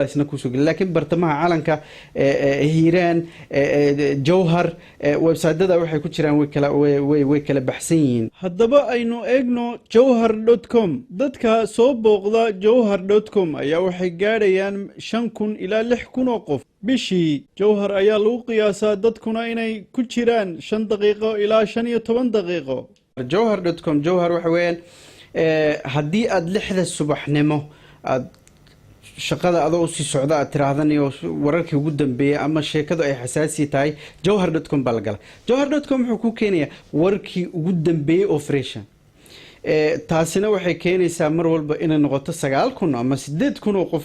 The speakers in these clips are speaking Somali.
isna ku sugan laakiin bartamaha calanka hiiraan jawhar website-dada waxay ku jiraan way kala baxsan yihiin haddaba aynu eegno jawhar.com dadka soo booqda jawhar.com ayaa waxay gaadhayaan 5,000 ilaa 6,000 oo qof bishii jawhar ayaa lagu qiyaasaa dadkuna inay ku jiraan 5 daqiiqo ilaa 15 daqiiqo jawhar.com jawhar waxa weeyaan haddii aad 6 subaxnimo aad shaqada adoo si socda aad tiraahdan iyo wararkii ugu dambeeyay ama sheekadu ay xasaasi tahay jawhar.com baa la gala jawhar.com wuxuu ku keenayaa warkii ugu dambeeyay oo fresh taasina waxay keenaysaa mar walba inay noqoto 9,000 ama 8,000 oo qof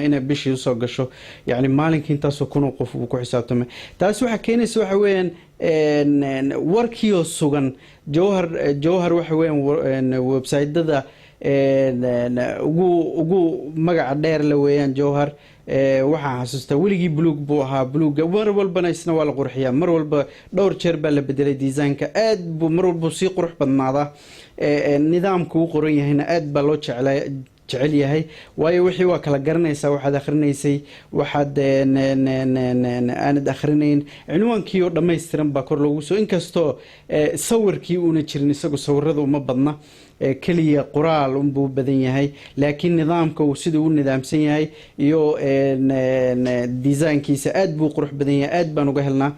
inay bishii soo gasho yani maalinkii intaasoo kun oo qof uu ku xisaabtamay taas waxa keenaysa waxa weeyaan warkii oo sugan jawhar waxa weeyaan website-dada ugu magaca dheer la weeyaan jawhar waxaan xasuustaa weligii buluug buu ahaa buluuga mar walbana isna waa la qurxiyaa mar walba dhowr jeer baa la bedelay design-ka aad buu mar walba sii qurux badnaadaa nidaamku uu qoran yahayna aad baa loo jecel yahay waayo wixii waa kala garanaysaa waxaad akhrinaysay waxaad aanad akhrinayn cinwaankii oo dhammaystiran baa kor loogu soo inkastoo sawirkii uuna jirin isagu sawirada uma badna kaliya qoraal unbuu badan yahay laakiin nidaamka uu siduu u nidaamsan yahay iyo design-kiisa aad buu qurux badan yahay aad baan uga helnaa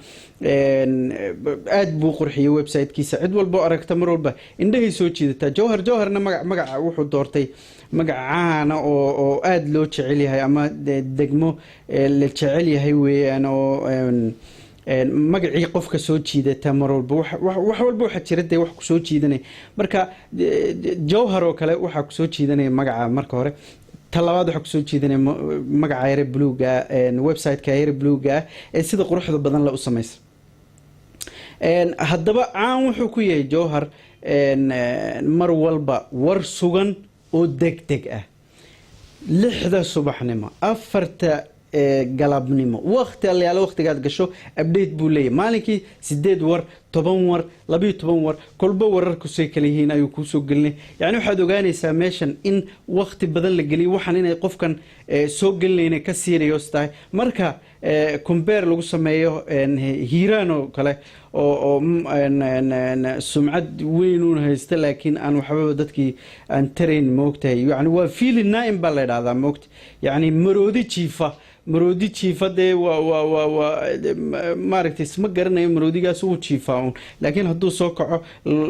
aad buu qurxiyay website-kiisa cid walba aragta mar walba indhahay soo jiidataa jawharna magaca wuxuu doortay magac caana oo aad loo jecel yahay ama degmo la jecel yahay weeyaan oo magacii qofka soo jiidata mar walba wax walba waxa jira de wax ku soo jiidanay marka jawhar oo kale waxa ku soo jiidanay magaca marka hore talabaad waxa ku soo jiidanay magaca yare bluega website-ka yare bluega ee sida quruxda badan la u sameeyay haddaba caan wuxuu ku yahay jawhar mar walba war sugan oo degdeg ah 6 subaxnimo 4 galabnimo waqti allayaal waqtigaad gasho update buu leeyahay maalinkii 8 war 10 war 12 war kolba wararku say kala yihiin ayuu ku soo gelinay yani waxaad ogaanaysaa meeshan in waqti badan la geliyo waxaan inay qofkan soo gelinayna ka serious tahay marka compare lagu sameeyo hiiraan oo kale oo sumcad weyn u haysta laakiin aan waxba dadkii aan tarayn moogtahay yani waa feeling naaim baa la yiraahdaa moogta yani maroodi jiifa dee waa maaragtay isma garanayo maroodigaas uu jiifaa un laakiin hadduu soo kaco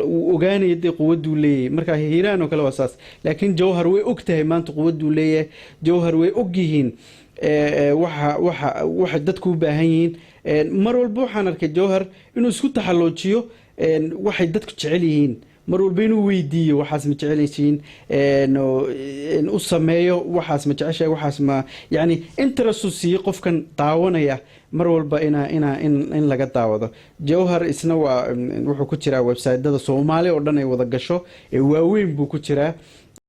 uu ogaanayo dee quwaduu leeyahay marka hiiraan oo kale waa saas laakiin jawhar way og tahay maanta quwaduu leeyahay jawhar way og yihiin waxa dadku u baahan yihiin mar walba waxaan arkay jawhar inuu isku taxalloojiyo waxay dadku jecel yihiin mar walba inuu weydiiyo waxaas ma jecelaysiin u sameeyo waxaas ma jeceshay waxaas ma yani interest si qofkan daawanaya mar walba in laga daawado jawhar isna waa wuxuu ku jiraa website-dada Soomaali oo dhan ay wada gasho waaweyn buu ku jiraa